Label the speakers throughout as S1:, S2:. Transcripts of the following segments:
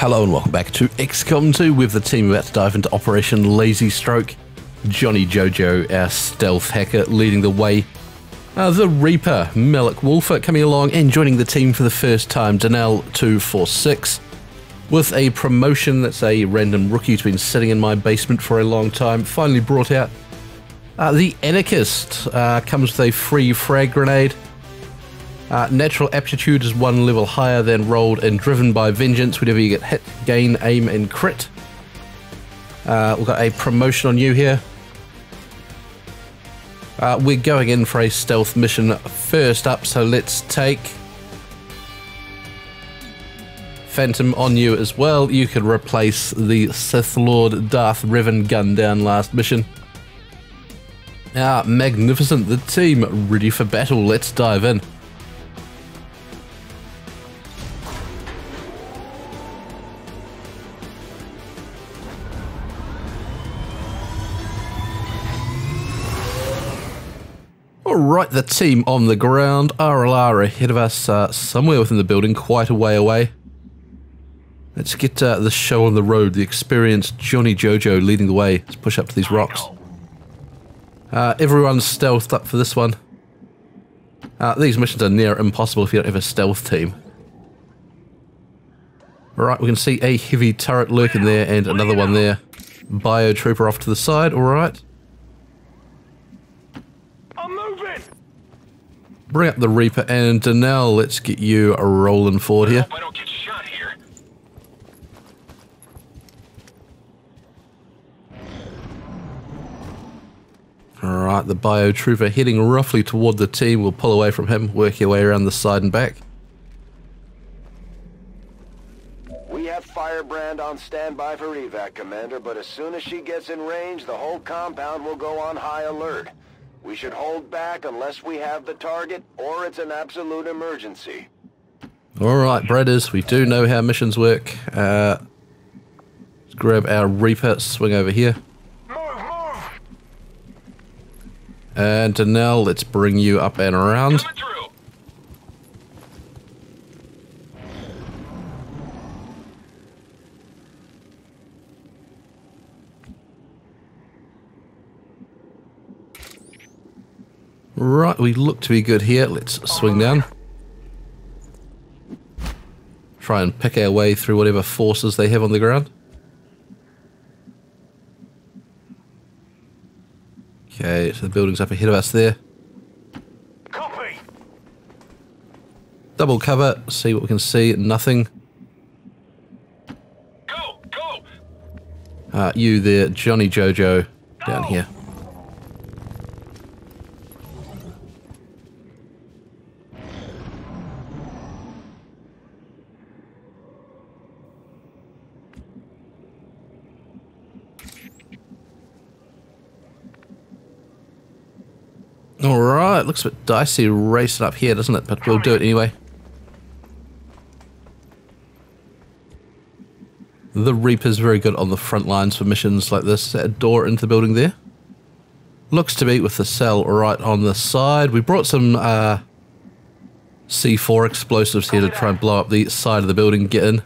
S1: Hello and welcome back to XCOM 2 with the team about to dive into Operation Lazy Stroke. Johnny Jojo, our stealth hacker, leading the way. The Reaper, Malik Wolfer, coming along and joining the team for the first time, Danelle 246. With a promotion, that's a random rookie who's been sitting in my basement for a long time, finally brought out. The Anarchist comes with a free frag grenade. Natural aptitude is 1 level higher than rolled and driven by vengeance. Whenever you get hit, gain, aim, and crit. We've got a promotion on you here. We're going in for a stealth mission first up, so let's take Phantom on you as well. You could replace the Sith Lord Darth Revan gun down last mission. Magnificent. The team ready for battle. Let's dive in. Alright, the team on the ground. RLR ahead of us, somewhere within the building, quite a way away. Let's get the show on the road. The experienced Johnny Jojo leading the way. Let's push up to these rocks. Everyone's stealthed up for this one. These missions are near impossible if you don't have a stealth team. Alright, we can see a heavy turret lurking there and another one there. Biotrooper off to the side, alright. Bring up the Reaper and Danelle, let's get you rolling forward here.
S2: I don't get shot here.
S1: Alright, the Biotrooper heading roughly toward the team. We'll pull away from him, work your way around the side and back.
S3: We have Firebrand on standby for evac, Commander, but as soon as she gets in range, the whole compound will go on high alert. We should hold back unless we have the target, or it's an absolute emergency.
S1: Alright, brothers, we do know how missions work. Let's grab our Reaper, swing over here.
S2: Move!
S1: And Danelle, let's bring you up and around.
S2: Coming through.
S1: Right, we look to be good here. Let's swing down. Try and pick our way through whatever forces they have on the ground. Okay, so the building's up ahead of us there.
S2: Copy.
S1: Double cover, see what we can see. Nothing.
S2: Go!
S1: You there, Johnny Jojo, down here. Alright, looks a bit dicey racing up here, doesn't it? But we'll do it anyway. The Reaper's very good on the front lines for missions like this. That a door into the building there. Looks to be with the cell right on the side. We brought some C4 explosives here to try and blow up the side of the building. Get in.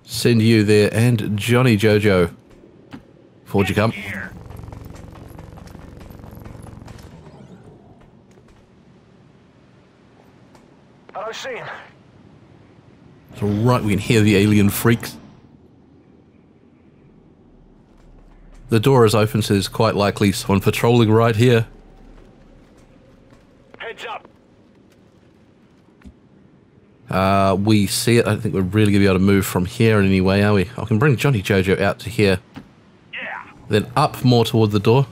S1: Send you there and Johnny Jojo. Forward you come.
S2: I don't see him.
S1: It's alright, we can hear the alien freaks. The door is open, so there's quite likely someone patrolling right here.
S2: Heads up.
S1: We see it. I don't think we're really going to be able to move from here in any way, are we? I can bring Johnny Jojo out to here.
S2: Yeah.
S1: Then up more toward the door.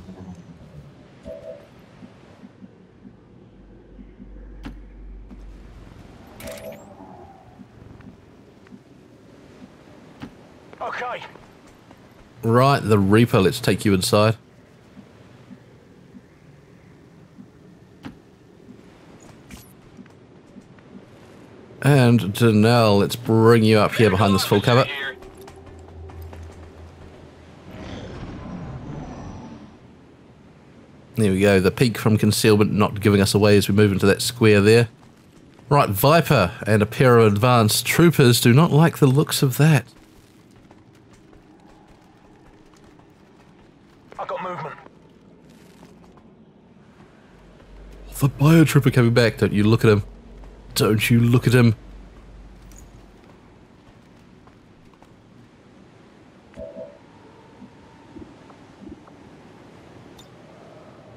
S2: Okay.
S1: Right, the Reaper, let's take you inside. And Danelle, let's bring you up here behind this full cover. There we go, the peak from concealment not giving us away as we move into that square there. Right, Viper and a pair of advanced troopers do not like the looks of that.
S2: I got movement.
S1: The biotrooper coming back, don't you look at him. Don't you look at him.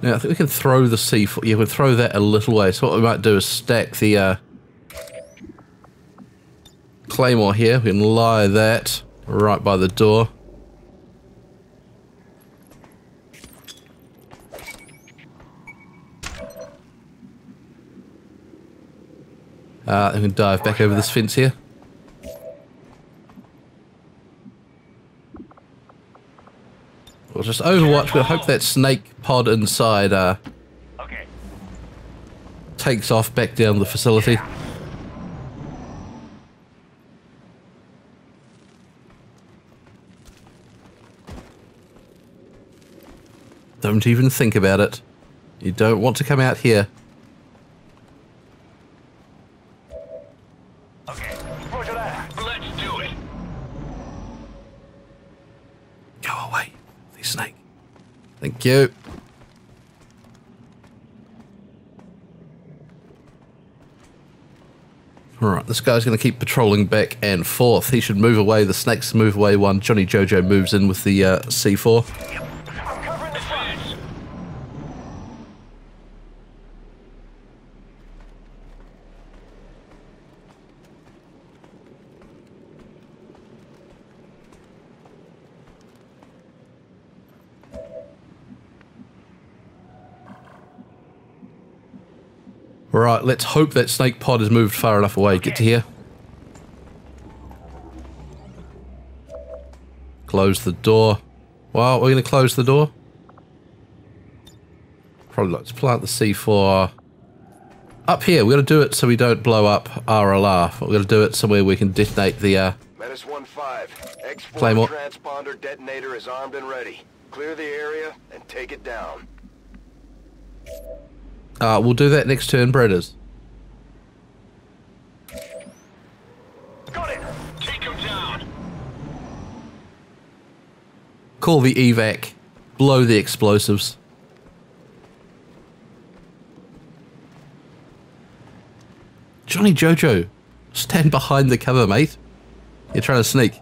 S1: Now, I think we can throw the C4. Yeah, we'll throw that a little way. So what we might do is stack the Claymore here. We can lie that right by the door. And we can dive back over this fence here. We'll just overwatch. We'll hope that snake pod inside
S2: Okay.
S1: takes off back down the facility. Don't even think about it. You don't want to come out here.
S2: Okay. Roger that. Let's do it.
S1: Go away, the snake. Thank you. Alright, this guy's going to keep patrolling back and forth. He should move away. The snakes move away one. Johnny Jojo moves in with the C4.
S2: I'm covering the front.
S1: Right, let's hope that snake pod has moved far enough away. Get to here. Close the door. Well, we're going to close the door. Probably let's plant the C4 up here. We're going to do it so we don't blow up RLR. We're going to do it somewhere we can detonate the
S3: Menace 1-5. X4
S1: Claymore.
S3: transponder detonator is armed and ready. Clear the area and take it down.
S1: we'll do that next turn, Breeders.
S2: Got it. Take him down.
S1: Call the evac. Blow the explosives. Johnny Jojo, stand behind the cover, mate. You're trying to sneak.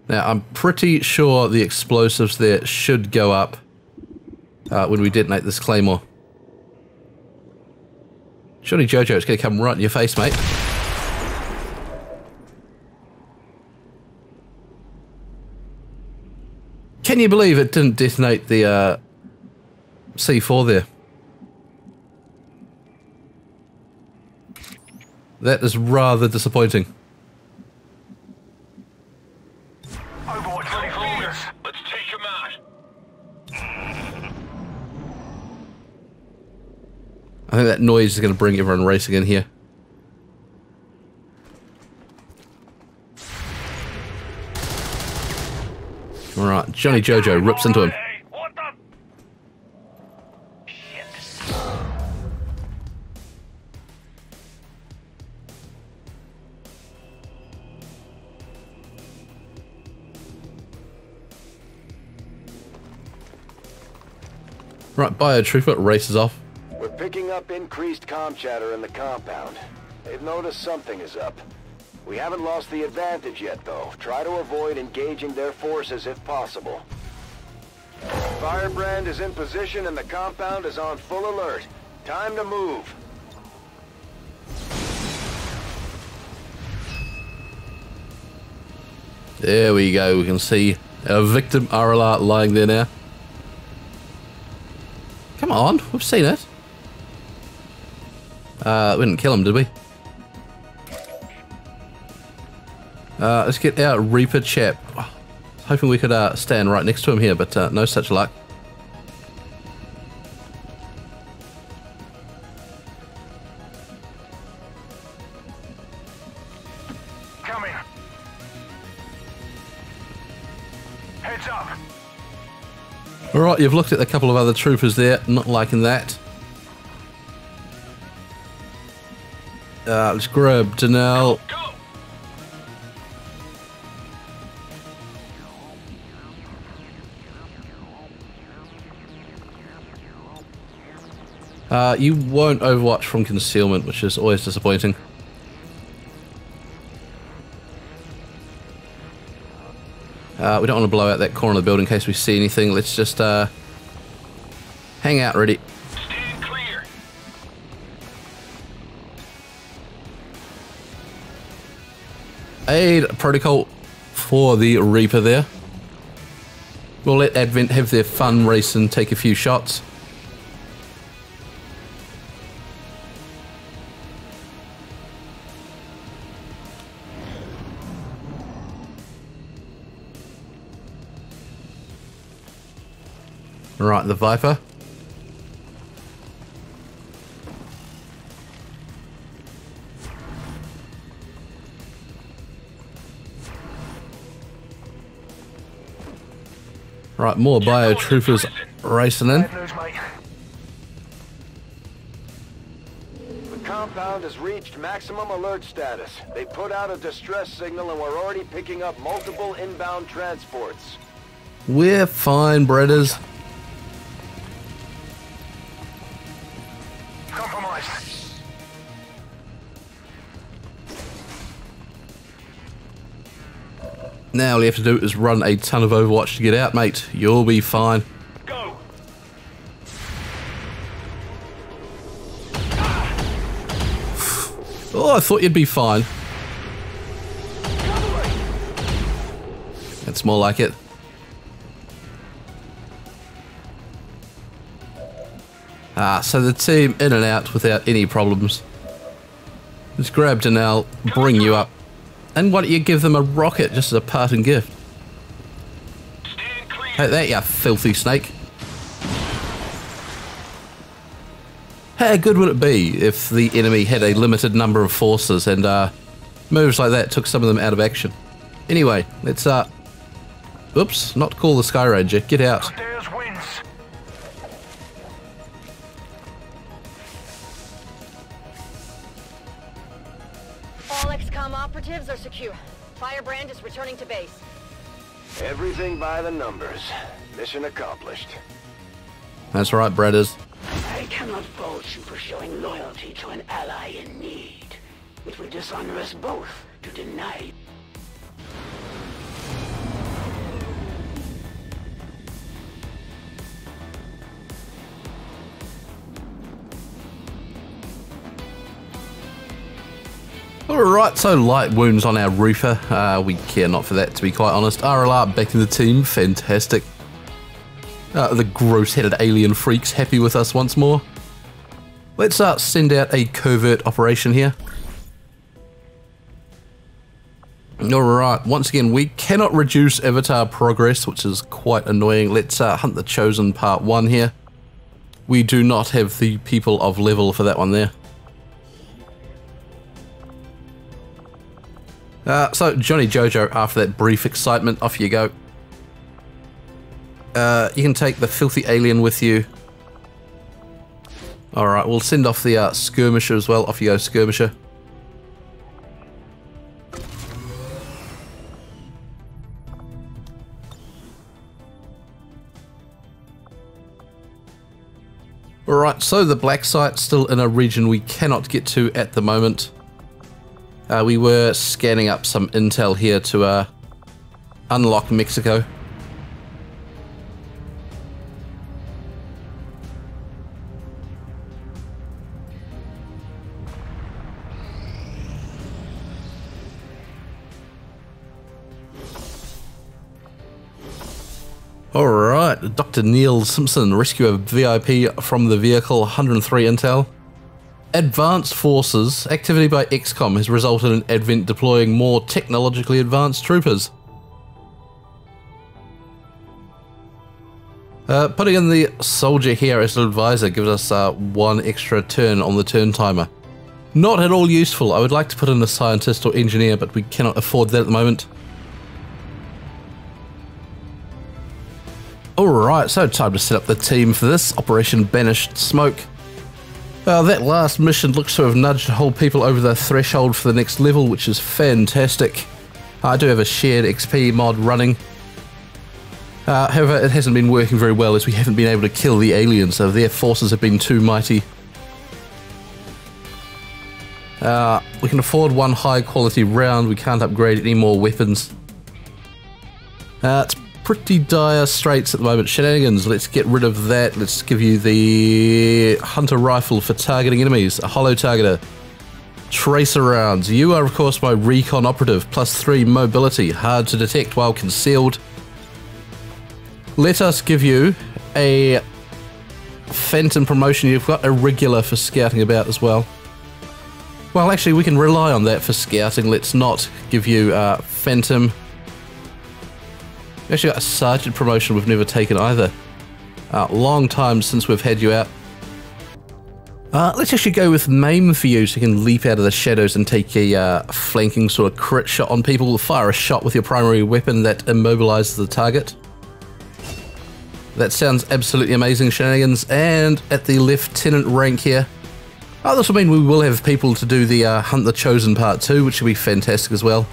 S1: Now, I'm pretty sure the explosives there should go up when we detonate this claymore. Johnny Jojo, it's going to come right in your face, mate. Can you believe it didn't detonate the C4 there? That is rather disappointing.
S2: Overwatch ready for orders. Let's take him out.
S1: I think that noise is going to bring everyone racing in here. Alright, Johnny Jojo rips into him.
S2: Hey, what the? Shit.
S1: Right, Biotrooper races off.
S3: We're picking up increased comm chatter in the compound. They've noticed something is up. We haven't lost the advantage yet, though. Try to avoid engaging their forces if possible. Firebrand is in position and the compound is on full alert. Time to move.
S1: There we go, we can see our victim RLR lying there now. Come on, we've seen it. We didn't kill him, did we? Let's get our Reaper chap. Hoping we could stand right next to him here, but no such luck.
S2: Come in. Heads up.
S1: Alright, you've looked at a couple of other troopers there, not liking that. Let's grab Danelle.
S2: Go.
S1: You won't overwatch from concealment, which is always disappointing. We don't want to blow out that corner of the building in case we see anything. Let's just hang out ready.
S2: Stand clear.
S1: Aid protocol for the Reaper there. We'll let Advent have their fun race and take a few shots. Right, the Viper. Right, more biotroopers racing in.
S2: Bad news, mate.
S3: The compound has reached maximum alert status. They put out a distress signal and we're already picking up multiple inbound transports.
S1: We're fine, Bredders.
S2: Compromised.
S1: Now all you have to do is run a ton of Overwatch to get out, mate. You'll be fine.
S2: Go.
S1: Oh, I thought you'd be fine. That's more like it. So the team in and out without any problems. Just grab Danelle, bring you up. And why don't you give them a rocket just as a parting gift?
S2: Stand clear.
S1: Hey, there you filthy snake. How good would it be if the enemy had a limited number of forces and moves like that took some of them out of action? Anyway, let's oops, not call the Sky Ranger. Get out.
S2: Stairs wins.
S4: All XCOM operatives are secure. Firebrand is returning to base.
S3: Everything by the numbers. Mission accomplished.
S1: That's right, Bredders.
S5: I cannot fault you for showing loyalty to an ally in need. It would dishonor us both to deny.
S1: Alright, so light wounds on our Reaper. We care not for that, to be quite honest. RLR back in the team, fantastic. The gross-headed alien freaks happy with us once more. Let's send out a covert operation here. Alright, once again, we cannot reduce avatar progress, which is quite annoying. Let's hunt the Chosen Part 1 here. We do not have the people of level for that one there. So, Johnny Jojo, after that brief excitement, off you go. You can take the filthy alien with you. Alright, we'll send off the skirmisher as well. Off you go, skirmisher. Alright, so the black site's still in a region we cannot get to at the moment. We were scanning up some intel here to unlock Mexico. Alright, Dr. Neil Simpson, rescue a VIP from the vehicle, 103 intel. Advanced forces. Activity by XCOM has resulted in Advent deploying more technologically advanced troopers. Putting in the soldier here as an advisor gives us one extra turn on the turn timer. Not at all useful. I would like to put in a scientist or engineer, but we cannot afford that at the moment. Alright, so time to set up the team for this, Operation Banished Smoke. That last mission looks to have nudged whole people over the threshold for the next level, which is fantastic. I do have a shared XP mod running. However, it hasn't been working very well as we haven't been able to kill the aliens, so their forces have been too mighty. We can afford one high quality round, we can't upgrade any more weapons. It's pretty dire straits at the moment. Shenanigans, let's get rid of that. Let's give you the hunter rifle for targeting enemies, a hollow targeter. Tracer rounds. You are of course my recon operative, +3 mobility, hard to detect while concealed. Let us give you a phantom promotion. You've got a regular for scouting about as well. Well, actually, we can rely on that for scouting. Let's not give you phantom. We actually got a sergeant promotion we've never taken either. Long time since we've had you out. Let's actually go with maim for you so you can leap out of the shadows and take a flanking sort of crit shot on people. Fire a shot with your primary weapon that immobilizes the target. That sounds absolutely amazing, Shenanigans. And at the lieutenant rank here, this will mean we will have people to do the Hunt the Chosen Part 2, which will be fantastic as well.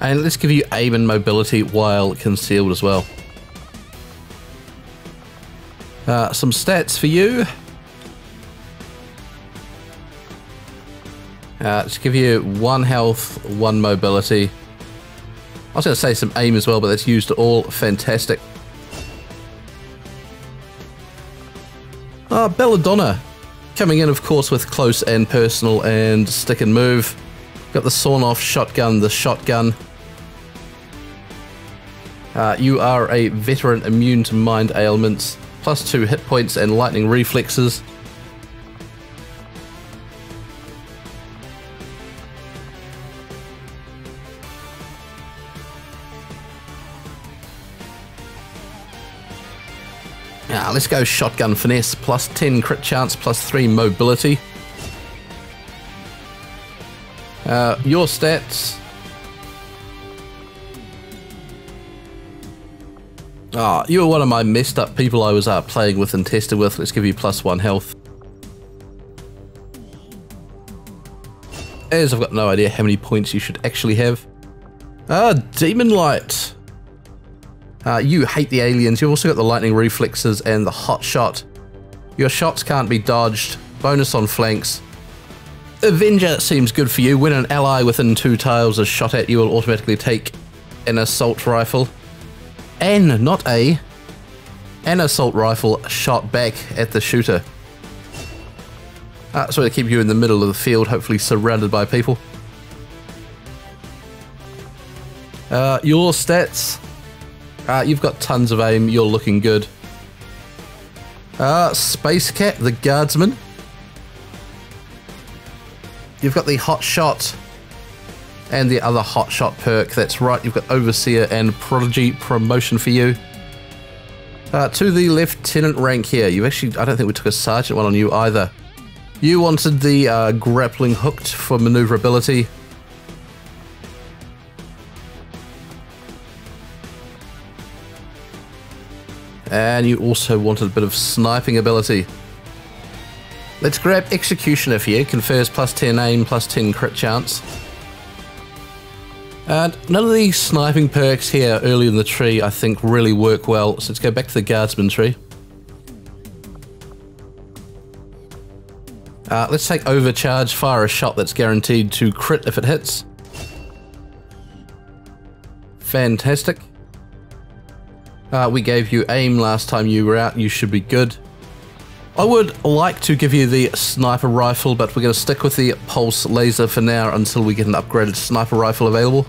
S1: And let's give you aim and mobility while concealed as well. Some stats for you. Let's give you 1 health, 1 mobility. I was going to say some aim as well, but that's used all. Fantastic. Belladonna. Coming in, of course, with close and personal and stick and move. Got the sawn-off shotgun, the shotgun. You are a veteran immune to mind ailments, +2 hit points and lightning reflexes. Let's go shotgun finesse, +10 crit chance, +3 mobility. Your stats. You were one of my messed up people I was playing with and tested with. Let's give you +1 health. As I've got no idea how many points you should actually have. Demon Light. You hate the aliens. You've also got the lightning reflexes and the hot shot. Your shots can't be dodged. Bonus on flanks. Avenger seems good for you. When an ally within 2 tiles is shot at, you will automatically take an assault rifle. An assault rifle shot back at the shooter. So to keep you in the middle of the field, hopefully surrounded by people. Your stats. You've got tons of aim, you're looking good. Space Cat, the guardsman. You've got the hot shot and the other hot shot perk. That's right, you've got Overseer and Prodigy promotion for you. To the lieutenant rank here, you actually, I don't think we took a sergeant one on you either. You wanted the grappling hooked for maneuverability. And you also wanted a bit of sniping ability. Let's grab Executioner for you. Confers +10 aim, +10 crit chance. And none of these sniping perks here early in the tree I think really work well. So let's go back to the Guardsman tree. Let's take Overcharge, fire a shot that's guaranteed to crit if it hits. Fantastic. We gave you aim last time you were out, you should be good. I would like to give you the sniper rifle, but we're going to stick with the pulse laser for now until we get an upgraded sniper rifle available.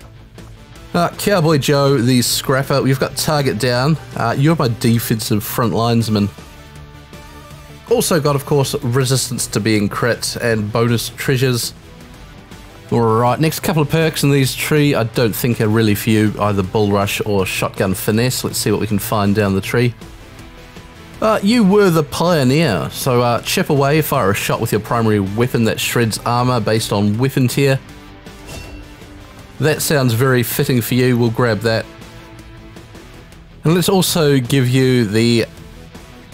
S1: Cowboy Joe, the scrapper, we've got target down. You're my defensive front linesman. Also got, of course, resistance to being crit and bonus treasures. Alright, next couple of perks in these tree I don't think are really for you, either Bull Rush or Shotgun Finesse. Let's see what we can find down the tree. You were the Pioneer, so chip away, fire a shot with your primary weapon that shreds armor based on weapon tier. That sounds very fitting for you, we'll grab that. And let's also give you the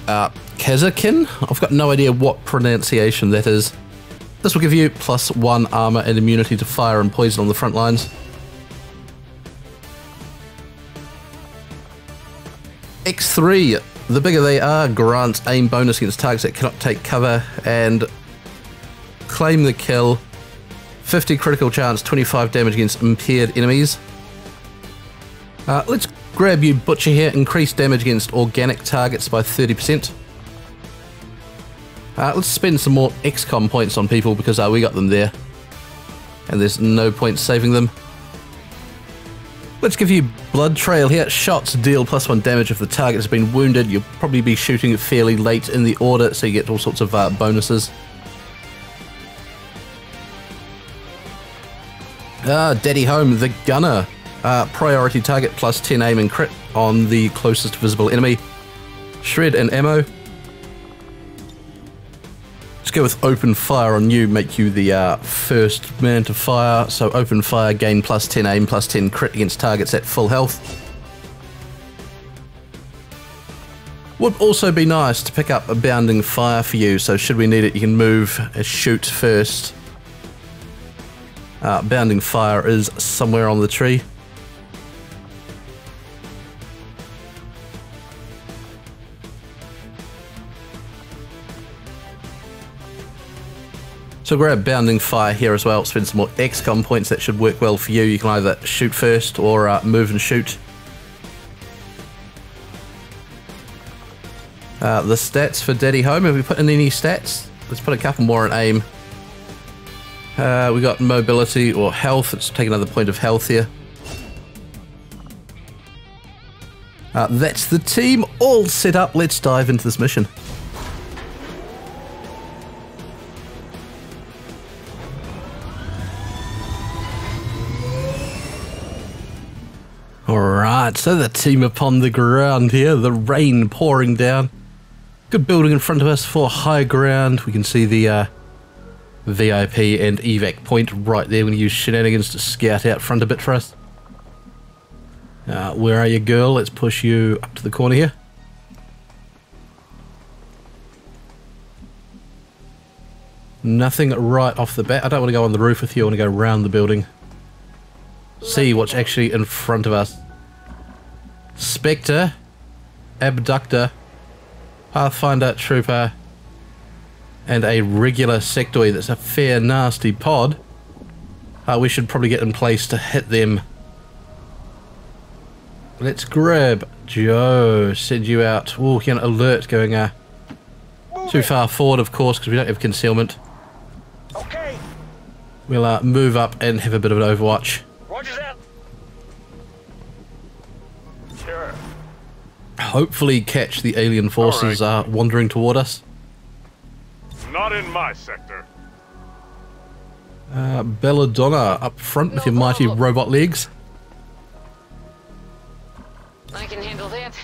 S1: Kazakin. I've got no idea what pronunciation that is. This will give you +1 armor and immunity to fire and poison on the front lines. X3, the bigger they are, grants aim bonus against targets that cannot take cover, and claim the kill. 50 critical chance, 25 damage against impaired enemies. Let's grab you, Butcher here. Increase damage against organic targets by 30%. Let's spend some more XCOM points on people because we got them there. And there's no point saving them. Let's give you Blood Trail here. Shots deal +1 damage if the target has been wounded. You'll probably be shooting fairly late in the order, so you get all sorts of bonuses. Daddy Home, the Gunner. Priority target +10 aim and crit on the closest visible enemy. Shred and ammo. Let's go with Open Fire on you, make you the first man to fire. So Open Fire, gain +10 aim, +10 crit against targets at full health. Would also be nice to pick up a Bounding Fire for you, so should we need it, you can move a shoot first. Bounding Fire is somewhere on the tree. So grab Bounding Fire here as well, spend some more XCOM points, that should work well for you. You can either shoot first or move and shoot. The stats for Daddy Home, have we put in any stats? Let's put a couple more in aim. We got mobility or health, let's take another point of health here. That's the team all set up, let's dive into this mission. Alright, so the team upon the ground here, the rain pouring down. Good building in front of us for high ground. We can see the VIP and evac point right there. We're going to use shenanigans to scout out front a bit for us. Where are you, girl? Let's push you up to the corner here. Nothing right off the bat. I don't want to go on the roof with you. I want to go around the building. See what's actually in front of us. Spectre, Abductor, Pathfinder Trooper, and a regular sectoid. That's a fair nasty pod. We should probably get in place to hit them. Let's grab Joe, send you out. Oh, an alert going too far forward, of course, because we don't have concealment.
S2: Okay.
S1: We'll move up and have a bit of an overwatch.
S2: Roger that. Sure.
S1: Hopefully catch the alien forces wandering toward us.
S2: Not in my sector.
S1: Belladonna up front with your mighty robot legs.
S4: I can handle that.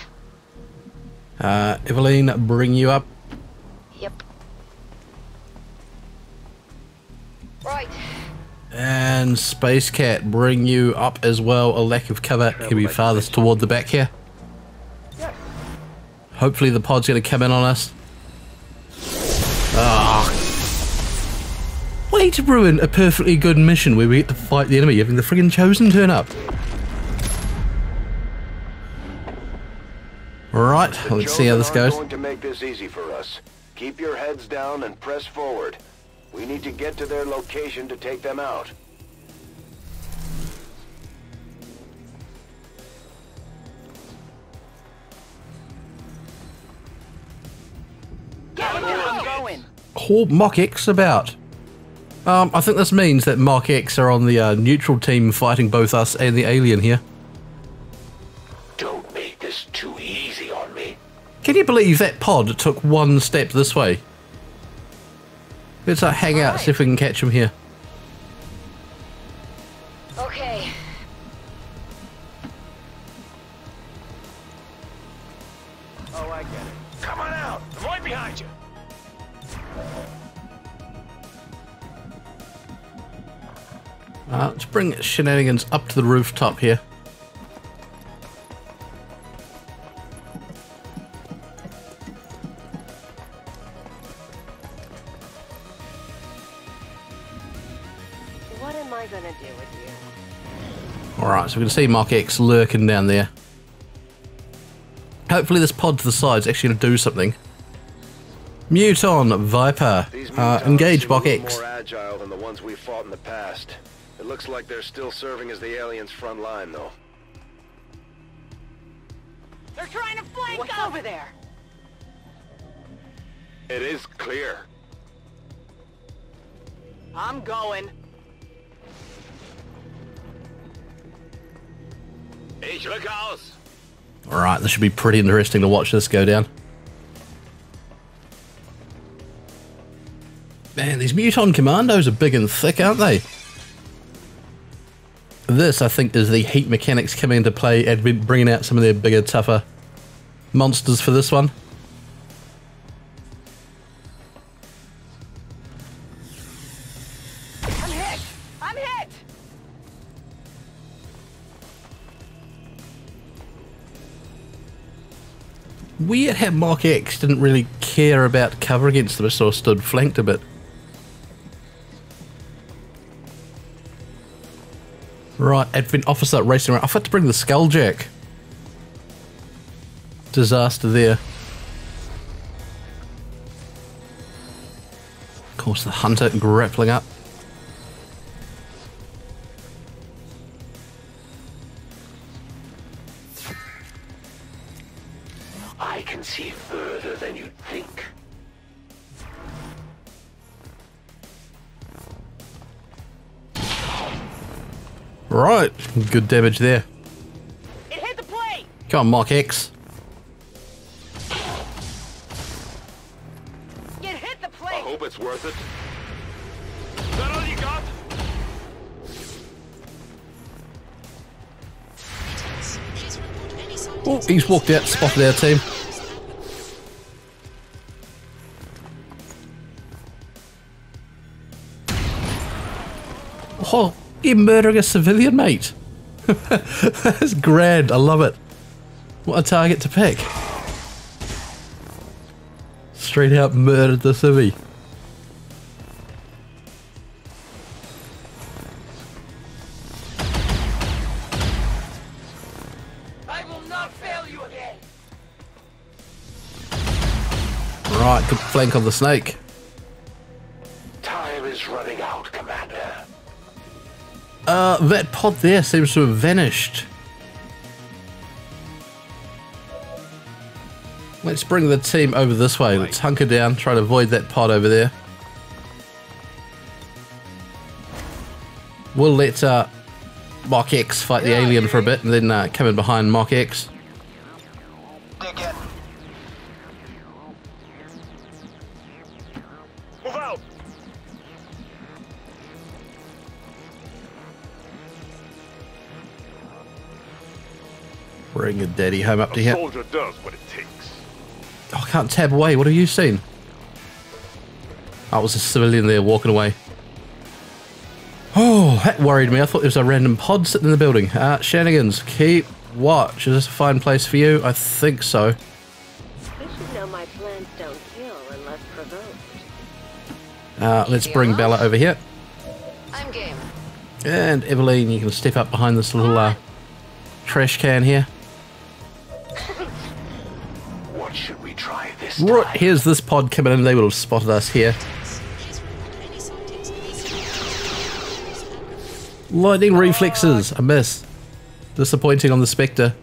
S1: Eveline, bring you up.
S4: Yep. Right.
S1: And Space Cat, bring you up as well. A lack of cover can be farthest toward the back here. Hopefully the pod's going to come in on us. Way to ruin a perfectly good mission where we get to fight the enemy, having the friggin' Chosen turn up. Right, let's see how this goes.
S3: Going to make this easy for us. Keep your heads down and press forward. We need to get to their location to take them out.
S4: I'm going.
S1: Oh, Mach X about. I think this means that Mach X are on the neutral team fighting both us and the alien here.
S5: Don't make this too easy on me.
S1: Can you believe that pod took one step this way? Let's hang out, see if we can catch him here.
S4: Okay.
S2: Oh, I get it. Come on out. I'm right behind you.
S1: Let's bring shenanigans up to the rooftop here.
S4: with you.
S1: Alright, so we can see Mark X lurking down there. Hopefully this pod to the side is actually going to do something. Muton, Viper, engage Mark X.
S3: More agile than the ones we fought in the past. It looks like they're still serving as the aliens' front line, though.
S4: They're trying to flank us! What's over there?
S3: It is clear.
S4: I'm going.
S3: Ich rücke aus.
S1: Alright, this should be pretty interesting to watch this go down. Man, these Muton commandos are big and thick, aren't they? This, I think, is the heat mechanics coming into play and bringing out some of their bigger, tougher monsters for this one.
S4: I'm hit! I'm hit!
S1: Weird how Mark X didn't really care about cover against them, so stood flanked a bit. Right, Advent Officer racing around. I forgot to bring the Skulljack. Disaster there. Of course, the Hunter grappling up.
S5: I can see further than you'd think.
S1: Right, good damage there.
S4: It hit the plate!
S1: Come on, Mark X.
S4: It hit the
S3: I
S4: plate!
S3: hope it's worth it. Is that all you got?
S1: Oh, he's walked out, spotted our team. Oh, you're murdering a civilian, mate. That's grand, I love it. What a target to pick. Straight out murdered the civvy.
S5: I will not fail you again.
S1: Right, good flank on the snake.
S5: Time is running out, Commander.
S1: That pod there seems to have vanished. Let's bring the team over this way. Let's hunker down, try to avoid that pod over there. We'll let Mark X fight the alien for a bit and then come in behind Mark X.
S2: Dig in. Move out.
S1: Bring your daddy home up to here.
S2: Soldier does what it takes.
S1: Oh, I can't tab away. What have you seen? Oh, it was a civilian there walking away. Oh, that worried me. I thought there was a random pod sitting in the building. Shenanigans, keep watch. Is this a fine place for you? I think so.
S4: You should know my plans don't kill unless provoked.
S1: Let's bring Bella over here.
S4: I'm game.
S1: And Eveline, you can step up behind this little trash can here.
S5: What should we try this
S1: Right,
S5: time?
S1: here's this pod coming in. They would have spotted us here. Lightning reflexes. A miss. Disappointing on the Spectre.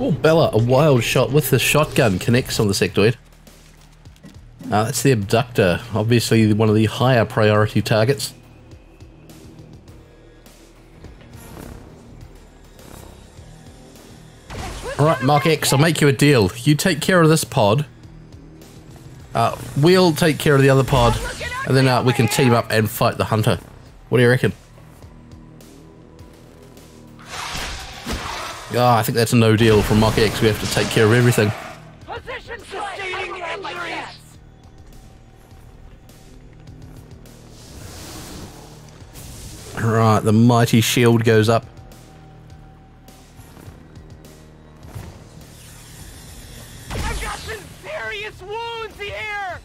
S1: Oh, Bella, a wild shot with the shotgun connects on the sectoid. That's the abductor, obviously one of the higher priority targets. Alright, Mark X, I'll make you a deal. You take care of this pod. We'll take care of the other pod. And then we can team up and fight the Hunter. What do you reckon? I think that's a no deal from Mark X. We have to take care of everything.
S5: Position sustaining injury.
S1: Right, the mighty shield goes up.
S2: I've got some serious wounds here!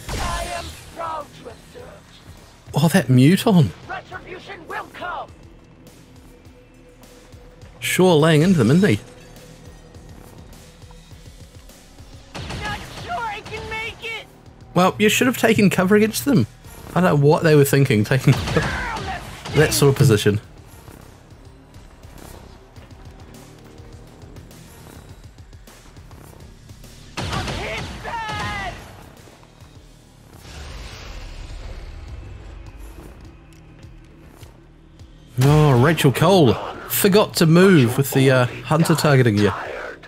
S5: I am proud to have served.
S1: Oh, that muton.
S5: Retribution will come.
S1: Sure laying into them, isn't he?
S2: Not sure I can make it!
S1: Well, you should have taken cover against them. I don't know what they were thinking, taking that sort of position.
S2: I'm hit bad!
S1: Oh, Rachel Cole forgot to move with the hunter targeting you.
S3: Tired.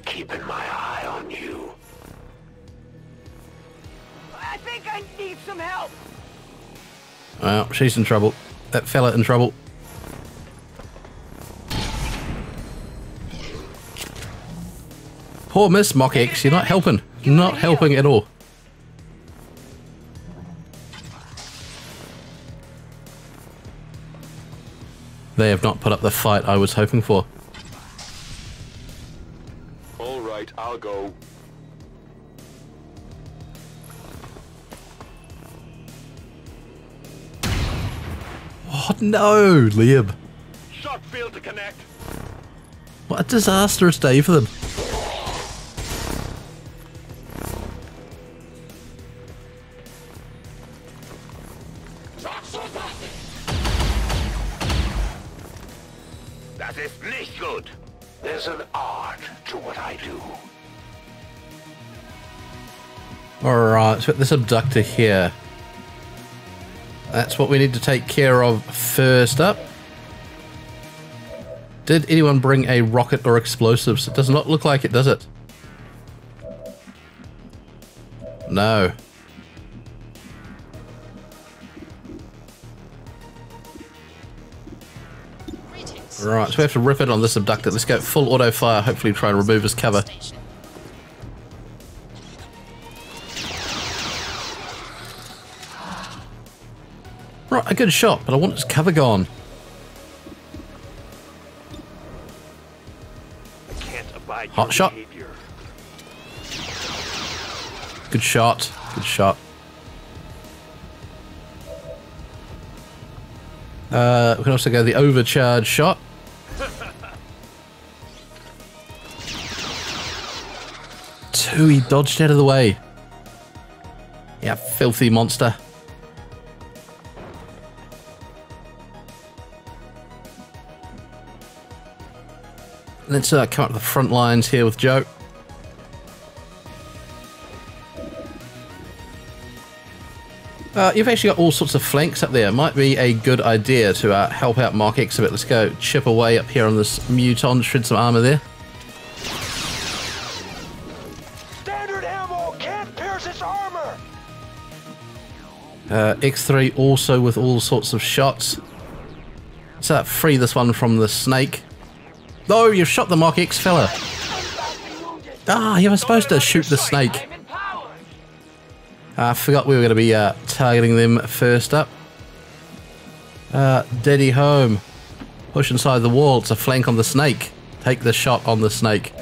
S3: Keeping my eye on you.
S2: I think I need some help!
S1: Well, she's in trouble. That fella in trouble. Poor Miss Mock X, you're not helping. Not helping at all. They have not put up the fight I was hoping for.
S3: All right, I'll go.
S1: Oh no, Liam.
S2: Shot failed to connect.
S1: What a disastrous day for them.
S3: That is nicht good. There's an art to what I do.
S1: Alright, let's put this abductor here. That's what we need to take care of first up. Did anyone bring a rocket or explosives? It does not look like it, does it? No. Right, so we have to rip it on this abductor. Let's go full auto fire, hopefully try and remove his cover. Right, a good shot, but I want his cover gone.
S2: I can't abide
S1: Hot
S2: your
S1: shot.
S2: behavior.
S1: Good shot. Good shot. We can also go the overcharge shot. Two, he dodged out of the way. Yeah, filthy monster. Let's come up to the front lines here with Joe. You've actually got all sorts of flanks up there. Might be a good idea to help out Mark X a bit. Let's go chip away up here on this muton, shred some armor there.
S2: Standard ammo can't pierce its armor!
S1: X3 also with all sorts of shots. Let's free this one from the snake. Oh, you've shot the Mark X fella. Ah, you were supposed to shoot the snake. I forgot we were going to be targeting them first up. Daddy home. Push inside the wall. It's a flank on the snake. Take the shot on the snake.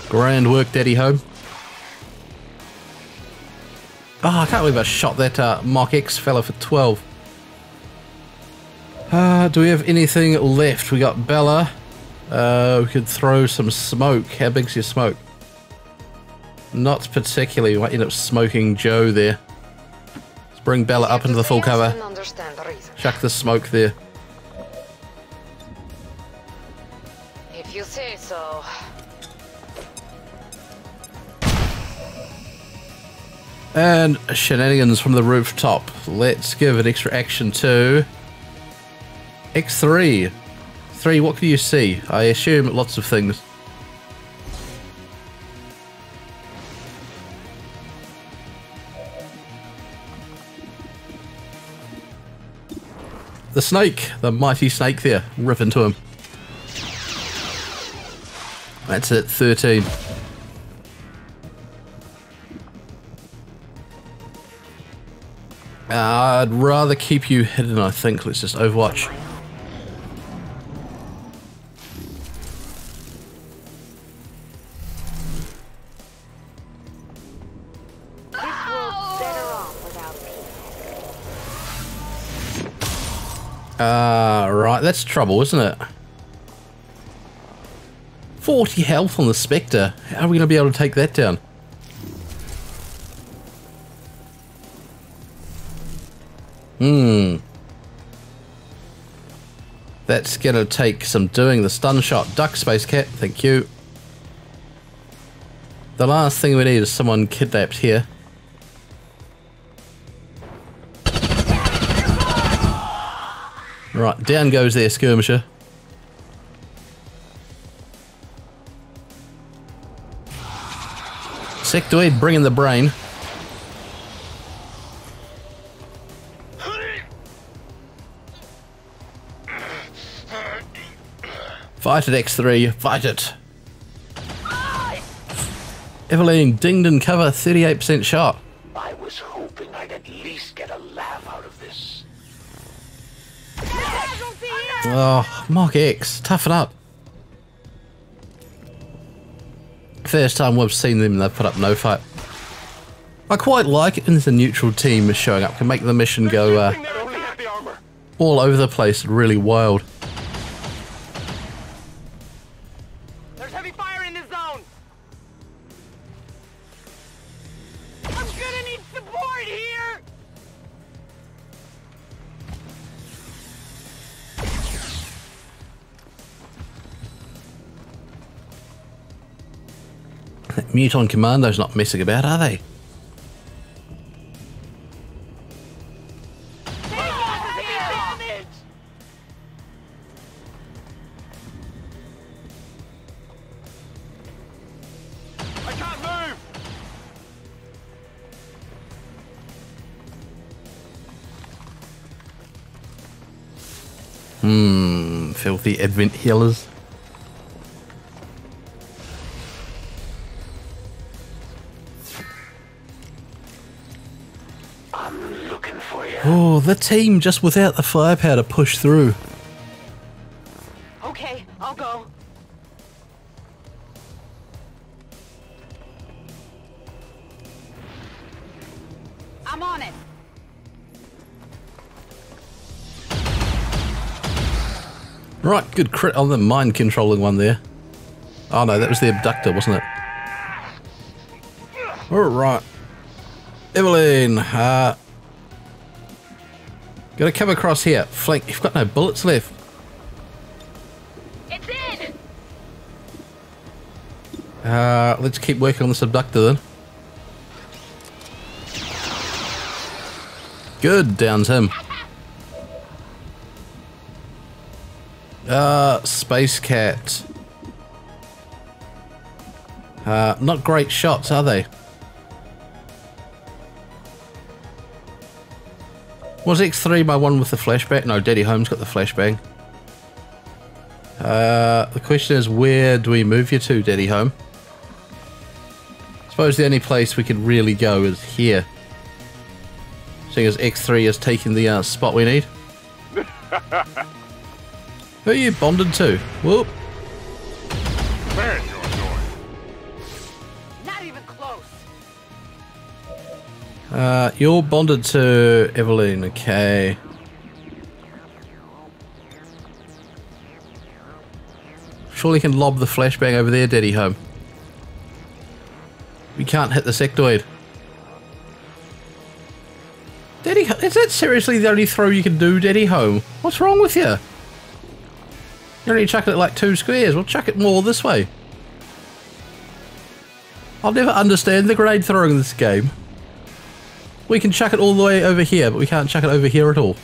S1: Grand work, Daddy home. Oh, I can't believe I shot that Mark X fella for 12. Do we have anything left? We got Bella. We could throw some smoke. How big's your smoke? Not particularly. We might end up smoking Joe there. Let's bring Bella up into the full cover. Chuck the smoke there.
S4: If you say so.
S1: And shenanigans from the rooftop. Let's give an extra action to X3. 3, what can you see? I assume lots of things. the snake, the mighty snake there. Rip into him. That's it, 13. I'd rather keep you hidden, I think. Let's just Overwatch. Right, that's trouble, isn't it? 40 health on the Spectre. How are we going to be able to take that down? That's going to take some doing. The stun shot. Duck, Space Cat. Thank you. The last thing we need is someone kidnapped here. Right, down goes their skirmisher. Sectoid, bring in the brain. Fight it, X3, fight it. Eveline, dinged and cover, 38% shot.
S5: I was hoping I'd at least get a laugh out of this.
S1: Oh, Mark X, toughen up. First time we've seen them, they've put up no fight. I quite like it when there's a neutral team showing up, can make the mission go all over the place, really wild.
S2: There's heavy fire in this zone. I'm gonna need support here.
S1: Muton Commando's not messing about, are they?
S2: I can't move.
S1: Filthy Advent healers.
S5: I'm looking for you.
S1: Oh, the team just without the firepower to push through.
S4: Okay, I'll go. I'm on it.
S1: Right, good crit on the mind controlling one there. Oh no, that was the abductor, wasn't it? Alright. Eveline, gotta come across here. Flank, you've got no bullets left.
S4: It's in.
S1: Let's keep working on this abductor then. Good, downs him. Space Cat. Not great shots, are they? Was X3 my one with the flashbang? No, Daddy Home's got the flashbang. The question is, where do we move you to, Daddy Home? I suppose the only place we could really go is here. Seeing as X3 is taking the spot we need. Who are you bonded to? Whoop.
S2: Where's your door?
S4: Not even close.
S1: You're bonded to Eveline, okay. Surely you can lob the flashbang over there, Daddy Home. We can't hit the sectoid. Daddy, is that seriously the only throw you can do, Daddy Home? What's wrong with you? You're only chucking it like 2 squares. We'll chuck it more this way. I'll never understand the grenade throwing in this game. We can chuck it all the way over here, but we can't chuck it over here at all.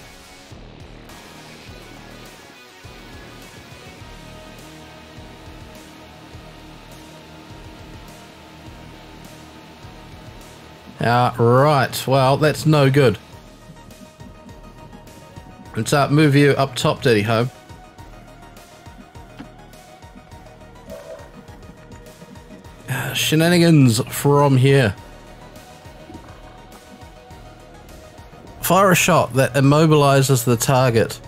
S1: Right, well, that's no good. Let's move you up top, Daddy Home. Shenanigans from here. Fire a shot that immobilizes the target.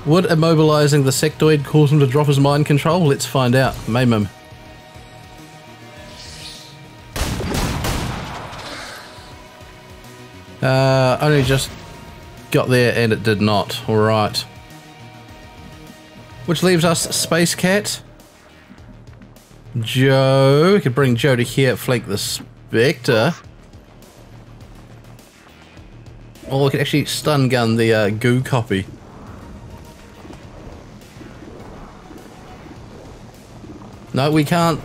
S1: Would immobilizing the sectoid cause him to drop his mind control? Let's find out. Maim him. Only just got there and it did not. Alright. Which leaves us Space Cat. Joe. We could bring Joe to here, flank the Spectre. Or we could actually stun gun the goo copy. No, we can't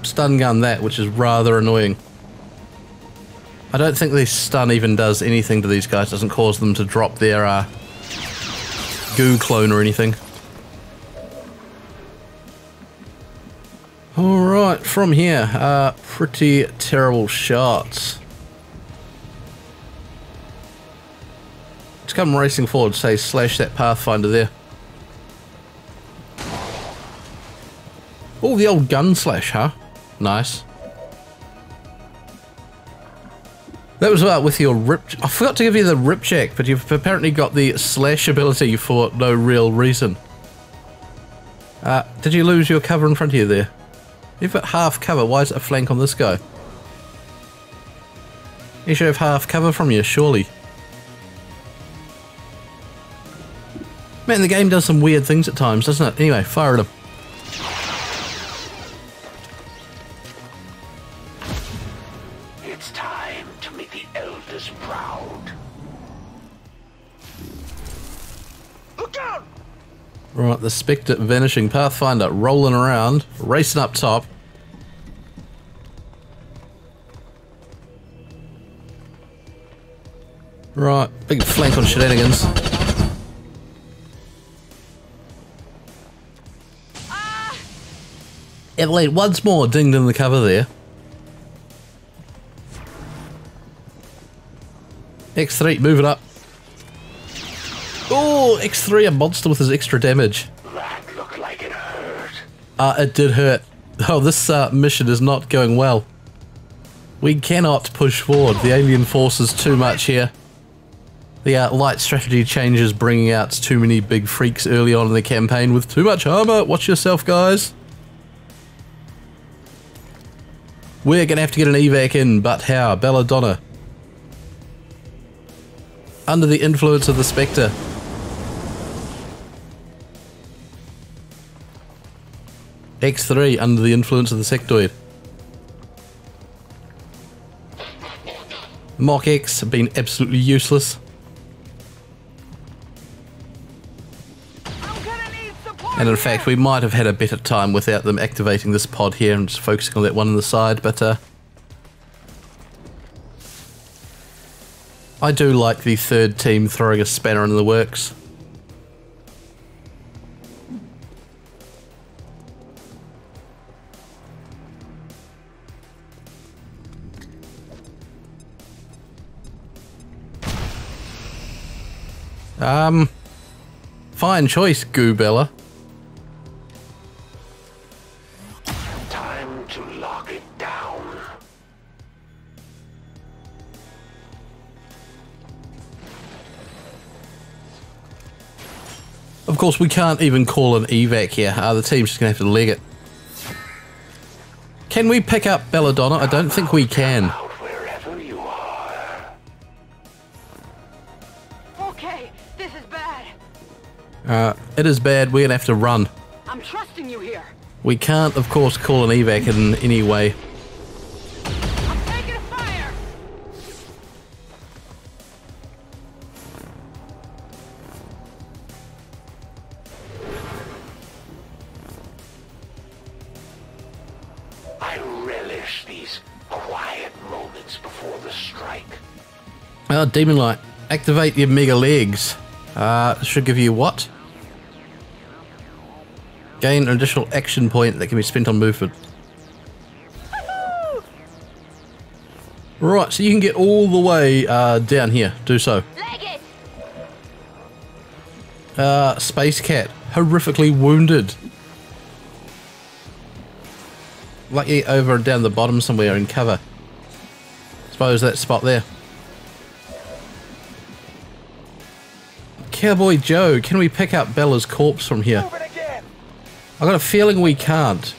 S1: stun gun that, which is rather annoying. I don't think the stun even does anything to these guys. Doesn't cause them to drop their goo clone or anything. Alright, from here, pretty terrible shots. Let's come racing forward, say slash that Pathfinder there. Oh, the old gun slash, huh? Nice. That was with your rip... I forgot to give you the rip check, but you've apparently got the slash ability for no real reason. Did you lose your cover in front of you there? You've got half cover, why is it a flank on this guy? You should have half cover from you, surely. Man, the game does some weird things at times, doesn't it? Anyway, fire at him.
S5: It's time to make the elders proud. Look out!
S1: Right, the Spectre vanishing, Pathfinder rolling around, racing up top. Right, big flank on Shenanigans. Evelyn, once more dinged in the cover there. X3, move it up. Oh, X3, a monster with his extra damage.
S5: That looked like it hurt.
S1: It did hurt. Oh, this mission is not going well. We cannot push forward. The alien force is too much here. The light strategy changes, bringing out too many big freaks early on in the campaign with too much armor. Watch yourself, guys. We're going to have to get an evac in, but how? Belladonna. Under the influence of the Spectre. X3 under the influence of the sectoid. Mach X have been absolutely useless. And in fact, we might have had a better time without them activating this pod here and just focusing on that one on the side, but I do like the third team throwing a spanner in the works. Fine choice, Goobella.
S5: Time to lock it down.
S1: Of course, we can't even call an evac here. The team's just going to have to leg it. Can we pick up Belladonna? I don't think we can.
S5: Out wherever you are.
S4: Okay, this is bad.
S1: It is bad. We're going to have to run.
S4: I'm trusting you here.
S1: We can't, of course, call an evac in any way.
S4: I'm taking a fire.
S5: I relish these quiet moments before the strike.
S1: Demon Light. Activate your mega legs. Should give you what? Gain an additional action point that can be spent on movement. Right, so you can get all the way down here. Do so.
S4: Leg it.
S1: Space Cat, horrifically wounded. Lucky over and down the bottom somewhere in cover. Suppose that spot there. Cowboy Joe, can we pick up Bella's corpse from here? I got a feeling we can't.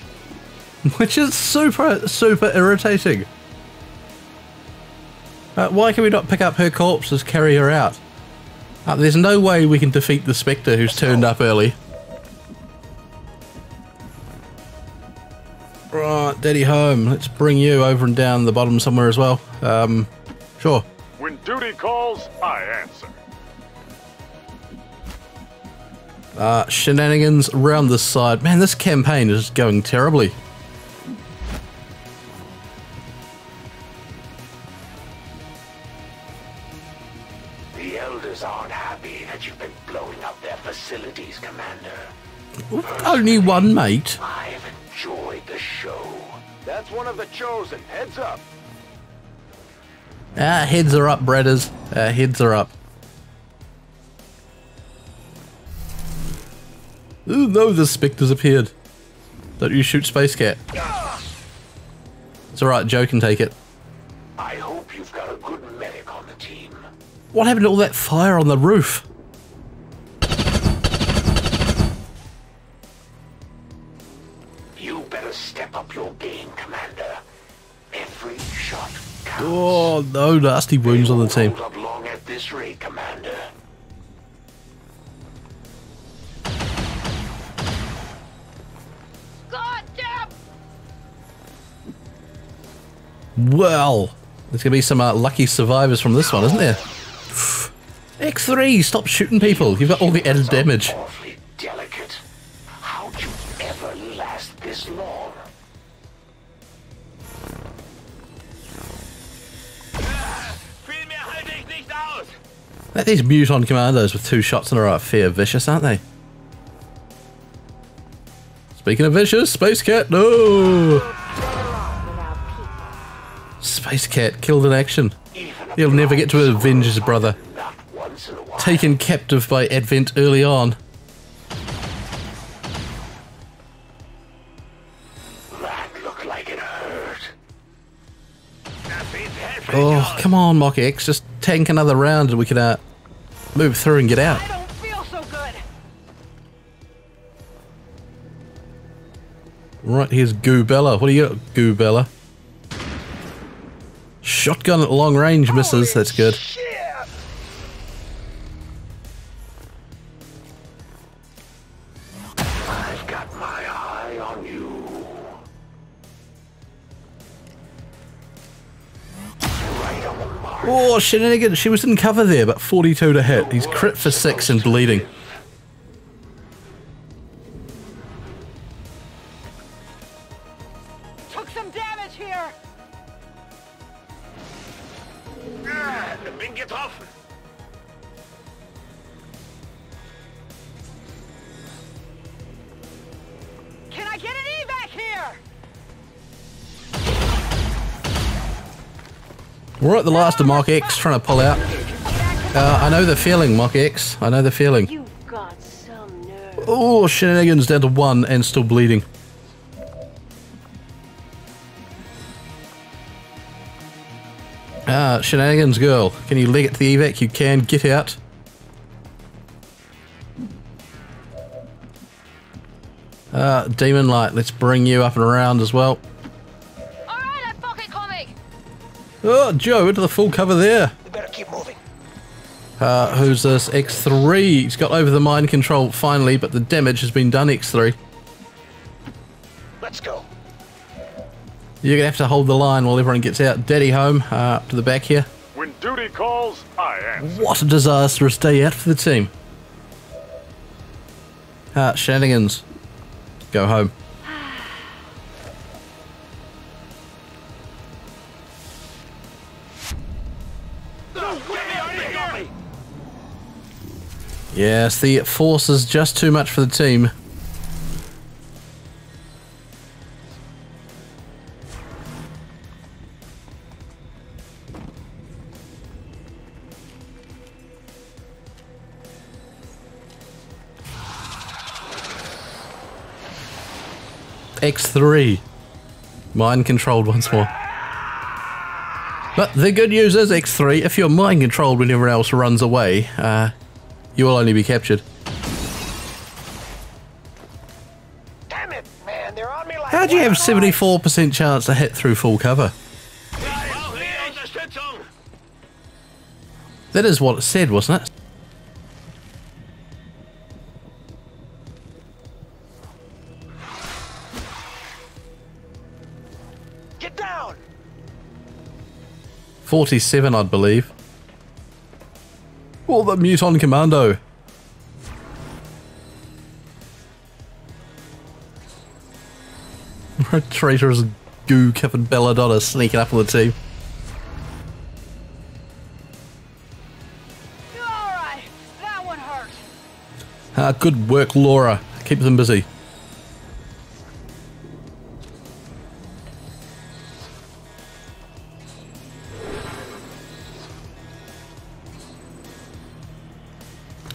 S1: Which is super irritating. Why can we not pick up her corpse, just carry her out? There's no way we can defeat the Spectre who's turned up early. Right, Daddy home. Let's bring you over and down the bottom somewhere as well. Sure.
S2: When duty calls, I answer.
S1: Shenanigans around this side. Man, this campaign is going terribly.
S5: The Elders aren't happy that you've been blowing up their facilities, Commander.
S1: Only one, mate.
S5: I've enjoyed the show.
S3: That's one of the chosen. Heads up.
S1: Heads are up, Bredders. Heads are up. Oh no, the Spectre's appeared. Don't you shoot Space Cat. It's alright, Joe can take it.
S5: I hope you've got a good medic on the team.
S1: What happened to all that fire on the roof?
S5: You better step up your game, Commander. Every shot counts.
S1: Oh no, nasty wounds on the team.
S5: Hold up long at this rate, Commander.
S1: Well, there's going to be some lucky survivors from this one, isn't there? X3, stop shooting people. You've got all the added damage.
S5: Awfully delicate. How'd you ever last this long?
S1: These muton commandos with 2 shots in a row are fair vicious, aren't they? Speaking of vicious, Space Cat, no! Space Cat killed in action. He'll never get to avenge his brother. Taken captive by Advent early on.
S5: That looked like it hurt.
S1: Oh, come on, Mock X. Just tank another round and we can move through and get out.
S4: I don't feel so good.
S1: Right, here's Goobella. What do you got, Goobella? Shotgun at long range misses. That's good.
S5: I've got my eye on you. Right on the mark.
S1: Oh, shenanigans. She was in cover there, but 42 to hit. He's crit for 6 and bleeding.
S4: Took some damage here.
S2: Bin getroffen.
S4: Can I get an evac here?
S1: We're at the last of Mock X trying to pull out. I know the feeling, Mock X. I know the feeling.
S4: You've got some nerve.
S1: Oh, shenanigans down to 1 and still bleeding. Shenanigans girl. Can you leg it to the evac? You can. Get out. Demon Light. Let's bring you up and around as well.
S4: Alright, I'm fucking coming.
S1: Oh, Joe, into the full cover there.
S5: We better keep moving.
S1: Who's this? X3. He's got over the mind control finally, but the damage has been done, X3.
S5: Let's go.
S1: You're going to have to hold the line while everyone gets out. Daddy home, up to the back here.
S2: When duty calls, I answer.
S1: What a disastrous day out for the team. Shenanigans. Go home. Yes, the force is just too much for the team. X3. Mind controlled once more. But the good news is, X3, if you're mind controlled when everyone else runs away, you will only be captured.
S3: Damn it, man, they're on me like
S1: How'd you have 74% chance to hit through full cover? That is what it said, wasn't it?
S3: Get down!
S1: 47, I'd believe. Oh, the Muton Commando. Traitorous goo-covered Belladonna sneaking up on the team.
S4: Alright, that one hurt.
S1: Good work, Laura. Keep them busy.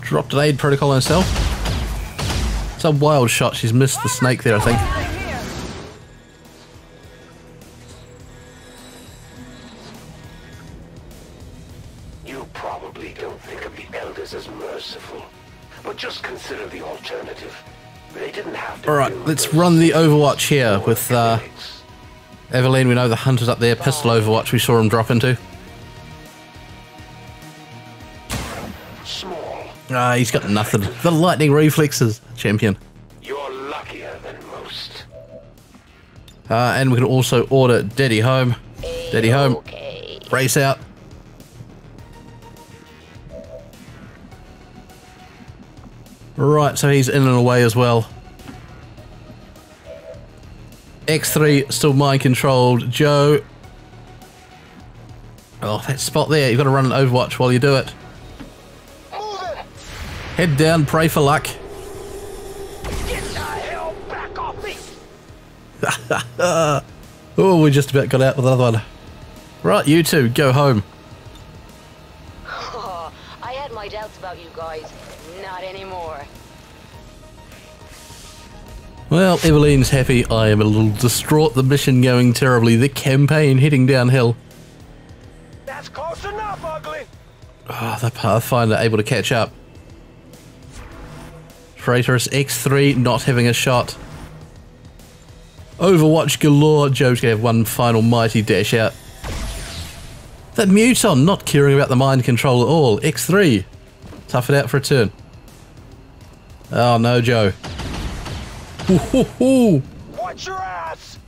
S1: Dropped an aid protocol on herself. It's a wild shot. She's missed the snake there, I think.
S5: You probably don't think of the elders as merciful, but just consider the alternative. They didn't have to.
S1: Alright, let's run the Overwatch here with Evelyn. We know the hunter's up there. Pistol Overwatch we saw him drop into. He's got nothing. The lightning reflexes, champion.
S5: You're luckier than most.
S1: And we can also order Daddy home. Daddy home. Brace out. Right, so he's in and away as well. X3 still mind controlled. Joe. Oh, that spot there. You've got to run an Overwatch while you do it. Head down, pray for luck.
S5: Get the hell back off me!
S1: Oh, we just about got out with another one. Right, you two, go home.
S4: I had my doubts about you guys. Not anymore.
S1: Well, Evelyn's happy. I am a little distraught. The mission going terribly. The campaign heading downhill.
S3: That's close enough, ugly!
S1: Oh, the Pathfinder able to catch up. Traitorous X3 not having a shot. Overwatch galore. Joe's gonna have one final mighty dash out. That Muton not caring about the mind control at all. X3. Tough it out for a turn. Oh no, Joe. Ooh.
S3: Watch your ass!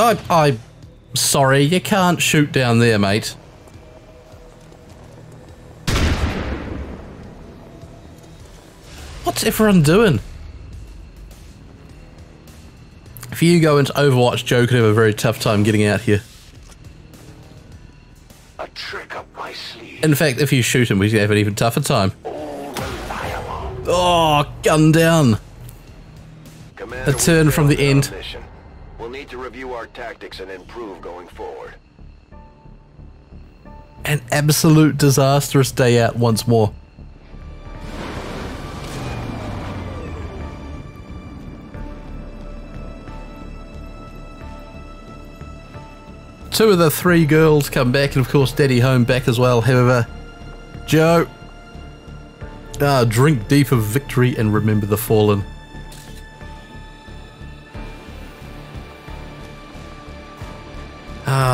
S1: I'm sorry, you can't shoot down there, mate. What's everyone doing? If you go into Overwatch, Joe could have a very tough time getting out here.
S5: A trick up my sleeve.
S1: In fact, if you shoot him, we have an even tougher time.
S5: All reliable.
S1: Oh, gun down.
S3: Commander,
S1: A turn from the
S3: we've
S1: end.
S3: failed our mission. We'll need to review our tactics and improve going forward.
S1: An absolute disastrous day out once more. Two of the three girls come back, and of course Daddy home back as well. However, Joe, drink deep of victory and remember the fallen.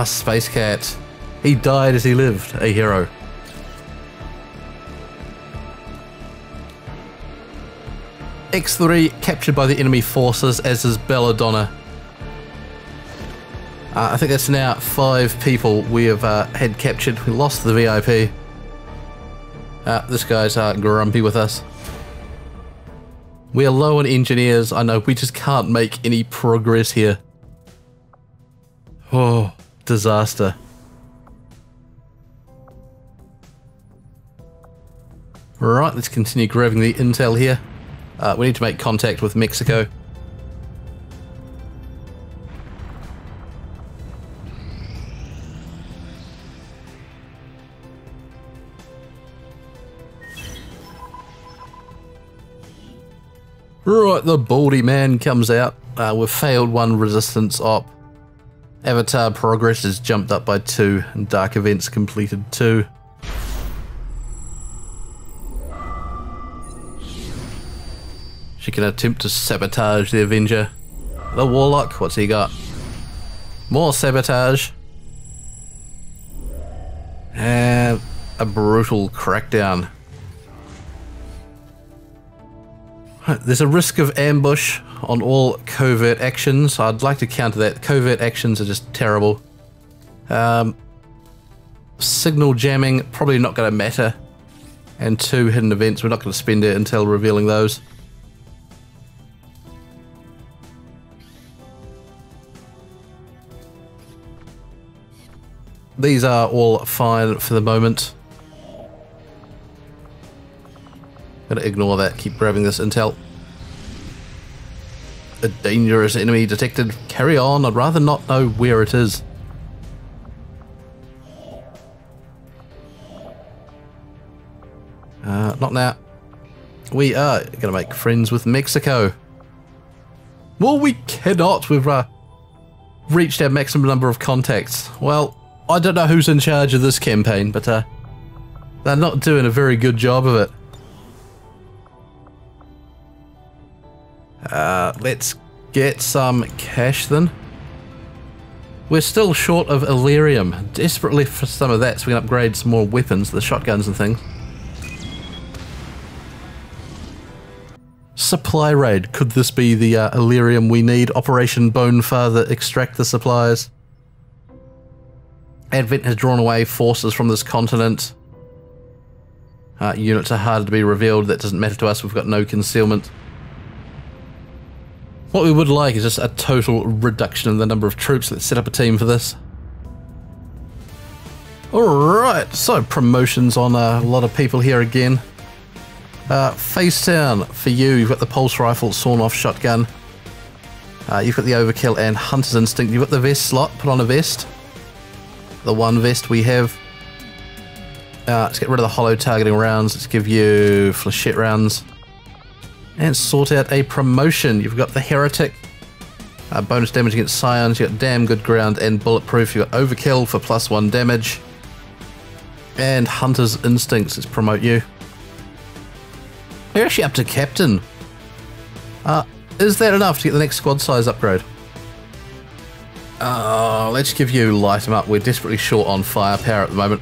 S1: Space Cat. He died as he lived, a hero. X3 captured by the enemy forces, as is Belladonna. I think that's now 5 people we have had captured. We lost the VIP. This guy's grumpy with us. We are low on engineers. I know, we just can't make any progress here. Oh, disaster. Right, let's continue grabbing the intel here. We need to make contact with Mexico. Right, the baldy man comes out. We've failed 1 resistance op. Avatar progress has jumped up by 2, and dark events completed 2. She can attempt to sabotage the Avenger. The Warlock, what's he got? More sabotage. And a brutal crackdown. There's a risk of ambush on all covert actions. I'd like to counter that. Covert actions are just terrible. Signal jamming, probably not going to matter. And 2 hidden events, we're not going to spend it until revealing those. These are all fine for the moment. Gotta ignore that, keep grabbing this intel. A dangerous enemy detected. Carry on, I'd rather not know where it is. Not now. We are gonna make friends with Mexico. Well, we cannot. We've reached our maximum number of contacts. Well, I don't know who's in charge of this campaign, but they're not doing a very good job of it. Let's get some cash then. We're still short of Illyrium. Desperately for some of that so we can upgrade some more weapons, the shotguns and things. Supply raid. Could this be the Illyrium we need? Operation Bonefather, extract the supplies. Advent has drawn away forces from this continent. Units are harder to be revealed. That doesn't matter to us. We've got no concealment. What we would like is just a total reduction in the number of troops. Let's set up a team for this. Alright, so promotions on a lot of people here again. Facetown, for you, you've got the pulse rifle, sawn-off shotgun. You've got the overkill and hunter's instinct. You've got the vest slot, put on a vest. The 1 vest we have. Let's get rid of the hollow targeting rounds. Let's give you flechette rounds. And sort out a promotion. You've got the Heretic. Bonus damage against Scions. You've got damn good ground and bulletproof. You've got overkill for +1 damage. And hunter's instincts. Let's promote you. You're actually up to captain. Is that enough to get the next squad size upgrade? Let's give you light 'em up. We're desperately short on firepower at the moment.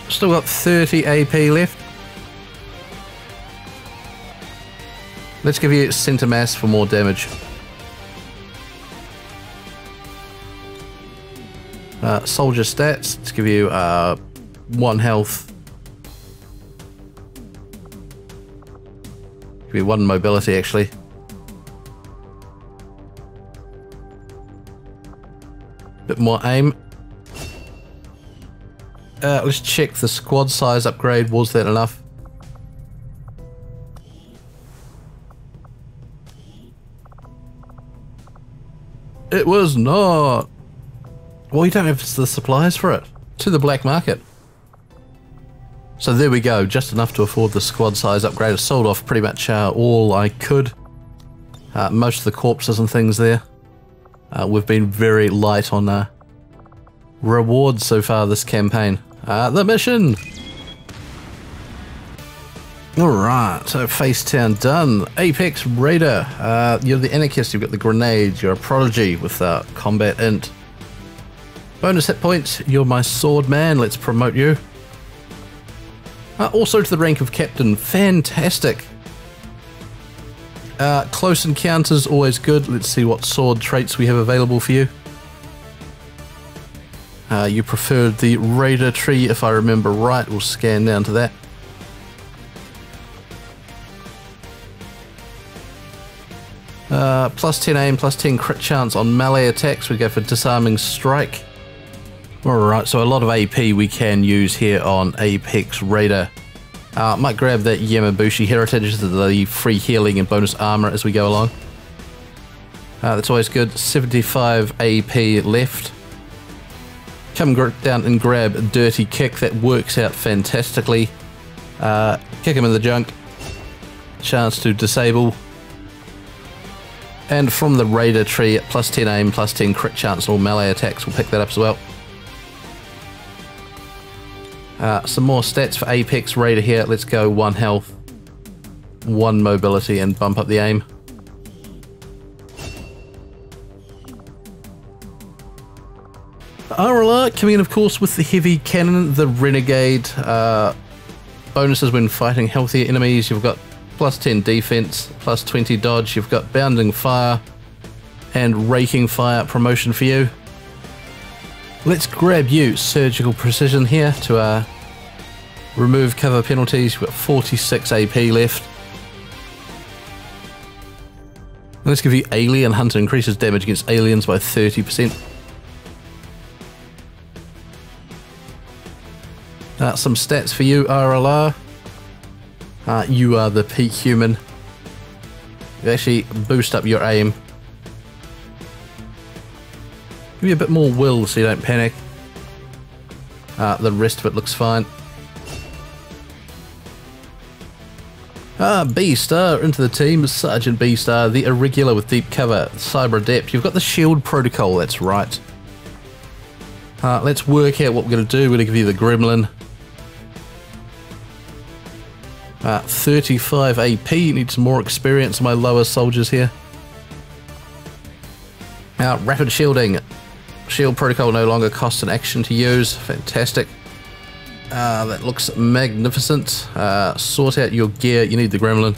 S1: Still got 30 AP left. Let's give you center mass for more damage. Soldier stats. Let's give you 1 health. Give you 1 mobility actually. Bit more aim. Let's check the squad size upgrade. Was that enough? It was not. Well, you don't have the supplies for it. To the black market. So there we go. Just enough to afford the squad size upgrade. I sold off pretty much all I could. Most of the corpses and things there. We've been very light on rewards so far this campaign. The mission! Alright, so Facetown done. Apex Raider. You're the Anarchist, you've got the Grenades, you're a Prodigy with Combat Int. Bonus hit points, you're my Sword Man, let's promote you. Also to the rank of Captain, fantastic. Close Encounters, always good. Let's see what sword traits we have available for you. You preferred the Raider tree, if I remember right. We'll scan down to that. +10 aim, +10 crit chance on melee attacks. We go for Disarming Strike. Alright, so a lot of AP we can use here on Apex Raider. Might grab that Yamabushi Heritage, the free healing and bonus armor as we go along. That's always good. 75 AP left. Come down and grab a Dirty Kick. That works out fantastically. Kick him in the junk. Chance to disable. And from the Raider tree, plus 10 aim, plus 10 crit chance, all melee attacks will pick that up as well. Some more stats for Apex Raider here. Let's go 1 health, 1 mobility, and bump up the aim. RLR coming in, of course, with the heavy cannon, the Renegade. Bonuses when fighting healthier enemies. You've got plus 10 defense, plus 20 dodge. You've got bounding fire and raking fire promotion for you. Let's grab you surgical precision here to remove cover penalties. You've got 46 AP left. And let's give you Alien Hunter, increases damage against aliens by 30%. Some stats for you, RLR. You are the peak human. You actually boost up your aim. Give you a bit more will so you don't panic. The rest of it looks fine. B-Star into the team. Sergeant B-Star, the Irregular with deep cover. Cyber Adept. You've got the shield protocol, that's right. Let's work out what we're going to do. We're going to give you the Gremlin. 35 AP, need some more experience on my lower soldiers here. Rapid shielding. Shield protocol no longer costs an action to use. Fantastic. That looks magnificent. Sort out your gear, you need the Gremlin.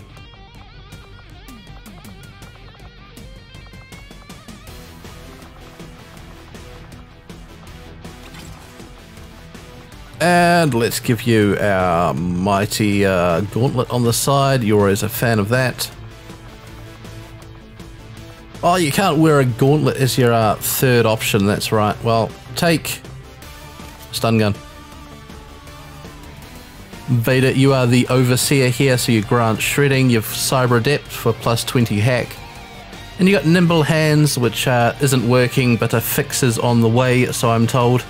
S1: And let's give you our mighty gauntlet on the side. You're always a fan of that. Oh, you can't wear a gauntlet as your third option, that's right. Well, take stun gun. Vader, you are the Overseer here, so you grant shredding. You've Cyber Adept for plus 20 hack. And you got Nimble Hands, which isn't working, but a fix is on the way, so I'm told.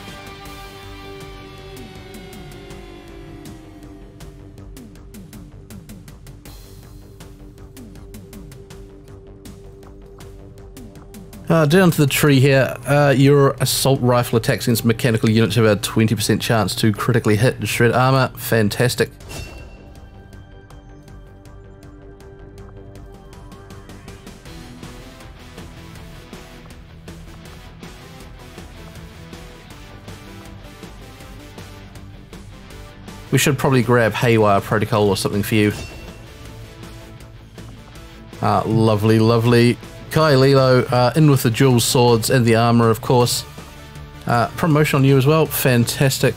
S1: Down to the tree here, your assault rifle attacks against mechanical units have a 20% chance to critically hit and shred armor. Fantastic. We should probably grab Haywire Protocol or something for you. Lovely, lovely. Kai Lilo, in with the dual swords and the armor, of course. Promotion on you as well, fantastic.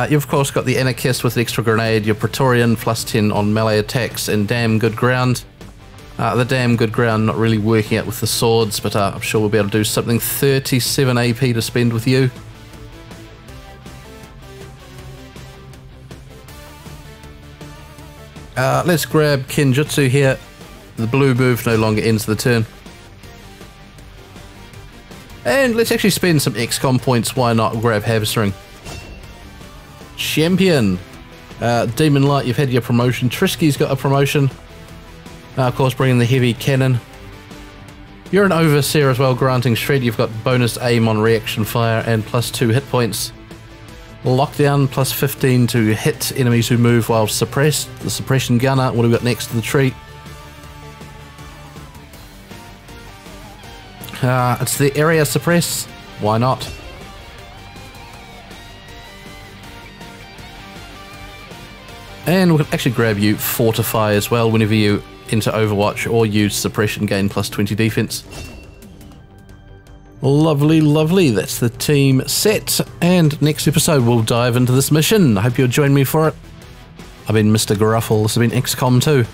S1: You've of course got the Anarchist with the extra grenade, your Praetorian plus 10 on melee attacks, and Damn Good Ground. The Damn Good Ground not really working out with the swords, but I'm sure we'll be able to do something. 37 AP to spend with you. Let's grab Kenjutsu here. The blue move no longer ends the turn. And let's actually spend some XCOM points, why not grab Hamstring. Champion. Demon Light, you've had your promotion. Trisky's got a promotion. Of course, bringing the heavy cannon. You're an Overseer as well, granting shred. You've got bonus aim on reaction fire and plus 2 hit points. Lockdown, plus 15 to hit enemies who move while suppressed. The suppression gunner, what have we got next to the tree? It's the area suppress. Why not? And we'll actually grab you Fortify as well whenever you enter Overwatch or use suppression, gain plus 20 defense. Lovely, lovely. That's the team set. And next episode we'll dive into this mission. I hope you'll join me for it. I've been Mr. Gruffle. This has been XCOM 2.